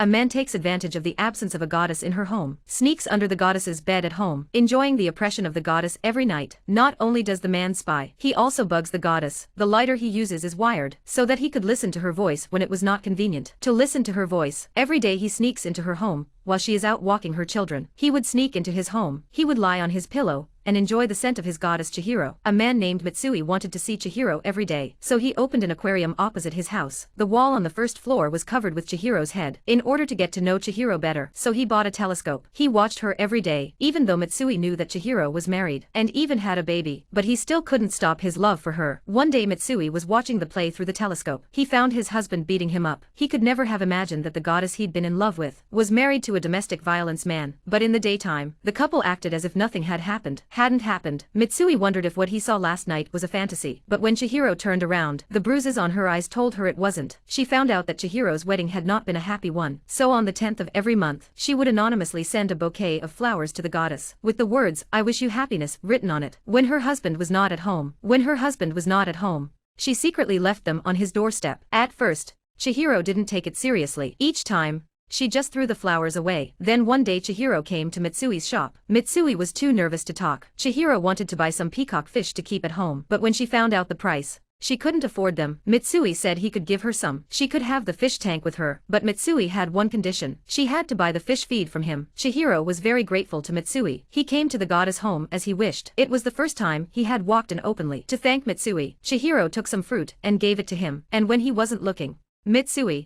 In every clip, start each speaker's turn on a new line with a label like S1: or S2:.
S1: A man takes advantage of the absence of a goddess in her home, sneaks under the goddess's bed at home, enjoying the oppression of the goddess every night. Not only does the man spy, he also bugs the goddess. The lighter he uses is wired, so that he could listen to her voice when it was not convenient to listen to her voice. Every day he sneaks into her home, while she is out walking her children. He would sneak into his home, he would lie on his pillow, and enjoy the scent of his goddess Chihiro. A man named Mitsui wanted to see Chihiro every day, so he opened an aquarium opposite his house. The wall on the first floor was covered with Chihiro's head. In order to get to know Chihiro better, so he bought a telescope. He watched her every day, even though Mitsui knew that Chihiro was married, and even had a baby, but he still couldn't stop his love for her. One day Mitsui was watching the play through the telescope. He found his husband beating him up. He could never have imagined that the goddess he'd been in love with was married to a domestic violence man, but in the daytime, the couple acted as if nothing hadn't happened. Mitsui wondered if what he saw last night was a fantasy, but when Chihiro turned around, the bruises on her eyes told her it wasn't. She found out that Chihiro's wedding had not been a happy one, so on the 10th of every month, she would anonymously send a bouquet of flowers to the goddess, with the words, "I wish you happiness," written on it. When her husband was not at home, she secretly left them on his doorstep. At first, Chihiro didn't take it seriously. Each time, she just threw the flowers away. Then one day Chihiro came to Mitsui's shop. Mitsui was too nervous to talk. Chihiro wanted to buy some peacock fish to keep at home, but when she found out the price, she couldn't afford them. Mitsui said he could give her some. She could have the fish tank with her, but Mitsui had one condition. She had to buy the fish feed from him. Chihiro was very grateful to Mitsui. He came to the goddess home as he wished. It was the first time he had walked in openly. To thank Mitsui, Chihiro took some fruit and gave it to him, and when he wasn't looking,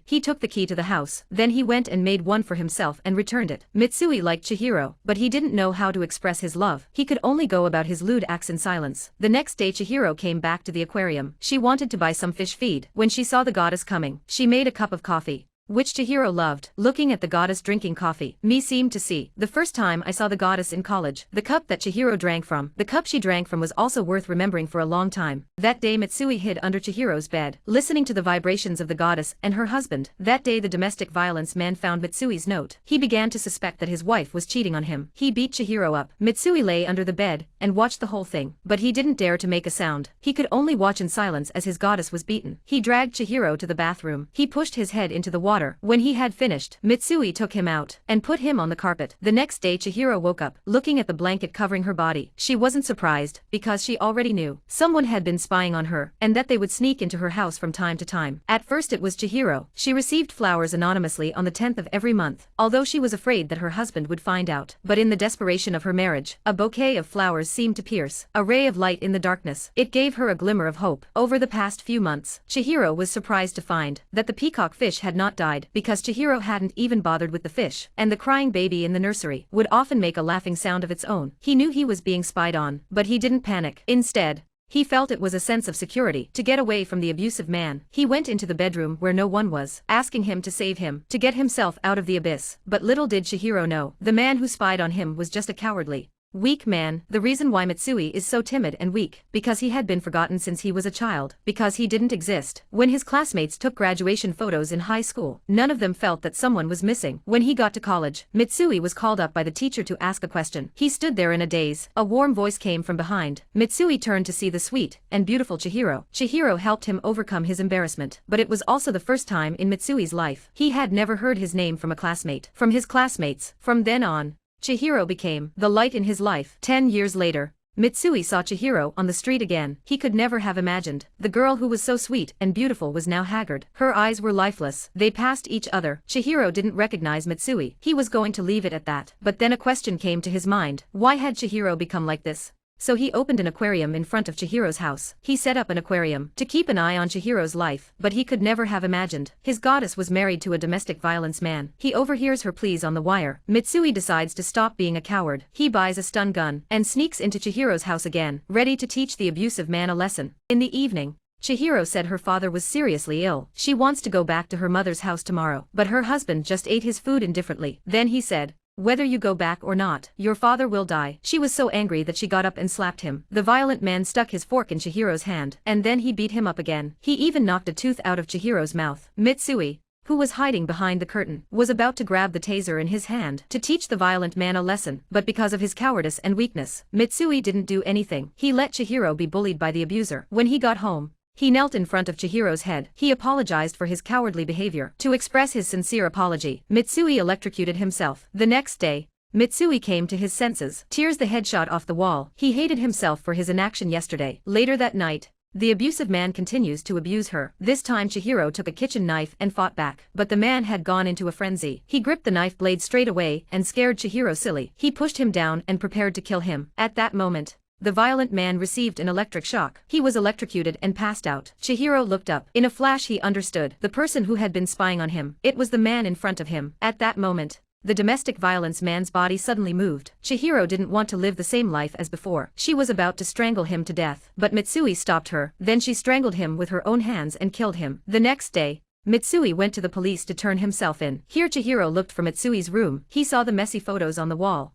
S1: he took the key to the house. Then he went and made one for himself and returned it. Mitsui liked Chihiro, but he didn't know how to express his love. He could only go about his lewd acts in silence. The next day Chihiro came back to the aquarium. She wanted to buy some fish feed. When she saw the goddess coming, she made a cup of coffee, which Chihiro loved. Looking at the goddess drinking coffee, me seemed to see. The first time I saw the goddess in college, the cup that Chihiro drank from, the cup she drank from was also worth remembering for a long time. That day Mitsui hid under Chihiro's bed, listening to the vibrations of the goddess and her husband. That day the domestic violence man found Mitsui's note. He began to suspect that his wife was cheating on him. He beat Chihiro up. Mitsui lay under the bed and watched the whole thing, but he didn't dare to make a sound. He could only watch in silence as his goddess was beaten. He dragged Chihiro to the bathroom. He pushed his head into the water. When he had finished, Mitsui took him out and put him on the carpet. The next day Chihiro woke up, looking at the blanket covering her body. She wasn't surprised, because she already knew someone had been spying on her, and that they would sneak into her house from time to time. At first it was Chihiro. She received flowers anonymously on the 10th of every month, although she was afraid that her husband would find out. But in the desperation of her marriage, a bouquet of flowers seemed to pierce a ray of light in the darkness. It gave her a glimmer of hope. Over the past few months, Chihiro was surprised to find that the peacock fish had not died, because Chihiro hadn't even bothered with the fish, and the crying baby in the nursery would often make a laughing sound of its own. He knew he was being spied on, but he didn't panic. Instead, he felt it was a sense of security to get away from the abusive man. He went into the bedroom where no one was, asking him to save him, to get himself out of the abyss. But little did Chihiro know, the man who spied on him was just a cowardly, weak man. The reason why Mitsui is so timid and weak, because he had been forgotten since he was a child, because he didn't exist. When his classmates took graduation photos in high school, none of them felt that someone was missing. When he got to college, Mitsui was called up by the teacher to ask a question. He stood there in a daze. A warm voice came from behind. Mitsui turned to see the sweet and beautiful Chihiro. Chihiro helped him overcome his embarrassment, but it was also the first time in Mitsui's life he had never heard his name from a classmate. From his classmates. From then on, Chihiro became the light in his life. 10 years later, Mitsui saw Chihiro on the street again. He could never have imagined the girl who was so sweet and beautiful was now haggard. Her eyes were lifeless. They passed each other. Chihiro didn't recognize Mitsui. He was going to leave it at that. But then a question came to his mind. Why had Chihiro become like this? So he opened an aquarium in front of Chihiro's house. He set up an aquarium to keep an eye on Chihiro's life, but he could never have imagined his goddess was married to a domestic violence man. He overhears her pleas on the wire. Mitsui decides to stop being a coward. He buys a stun gun and sneaks into Chihiro's house again, ready to teach the abusive man a lesson. In the evening, Chihiro said her father was seriously ill. She wants to go back to her mother's house tomorrow, but her husband just ate his food indifferently. Then he said, "Whether you go back or not, your father will die." She was so angry that she got up and slapped him. The violent man stuck his fork in Chihiro's hand, and then he beat him up again. He even knocked a tooth out of Chihiro's mouth. Mitsui, who was hiding behind the curtain, was about to grab the taser in his hand to teach the violent man a lesson, but because of his cowardice and weakness, Mitsui didn't do anything. He let Chihiro be bullied by the abuser. When he got home, He knelt in front of Chihiro's head. He apologized for his cowardly behavior. To express his sincere apology, Mitsui electrocuted himself. The next day, Mitsui came to his senses. Tears the headshot off the wall. He hated himself for his inaction yesterday. Later that night, the abusive man continues to abuse her. This time Chihiro took a kitchen knife and fought back. But the man had gone into a frenzy. He gripped the knife blade straight away and scared Chihiro silly. He pushed him down and prepared to kill him. At that moment, the violent man received an electric shock. He was electrocuted and passed out. Chihiro looked up. In a flash he understood the person who had been spying on him. It was the man in front of him. At that moment, the domestic violence man's body suddenly moved. Chihiro didn't want to live the same life as before. She was about to strangle him to death. But Mitsui stopped her. Then she strangled him with her own hands and killed him. The next day, Mitsui went to the police to turn himself in. Here Chihiro looked for Mitsui's room. He saw the messy photos on the wall.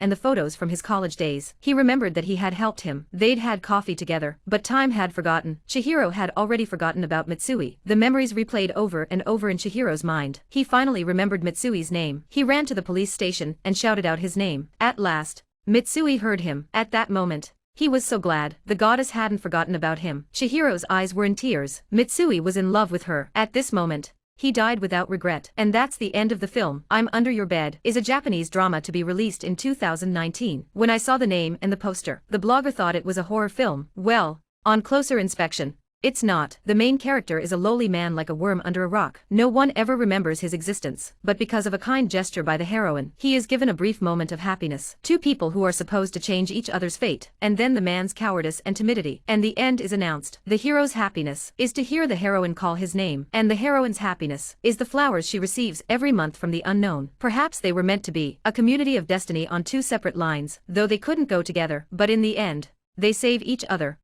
S1: And the photos from his college days. He remembered that he had helped him. They'd had coffee together, but time had forgotten. Chihiro had already forgotten about Mitsui. The memories replayed over and over in Chihiro's mind. He finally remembered Mitsui's name. He ran to the police station and shouted out his name. At last, Mitsui heard him. At that moment, he was so glad. The goddess hadn't forgotten about him. Chihiro's eyes were in tears. Mitsui was in love with her. At this moment, he died without regret. And that's the end of the film. I'm Under Your Bed is a Japanese drama to be released in 2019. When I saw the name and the poster, the blogger thought it was a horror film. Well, on closer inspection, it's not. The main character is a lowly man like a worm under a rock. No one ever remembers his existence, but because of a kind gesture by the heroine, he is given a brief moment of happiness. Two people who are supposed to change each other's fate, and then the man's cowardice and timidity, and the end is announced. The hero's happiness is to hear the heroine call his name, and the heroine's happiness is the flowers she receives every month from the unknown. Perhaps they were meant to be a community of destiny on two separate lines, though they couldn't go together, but in the end, they save each other.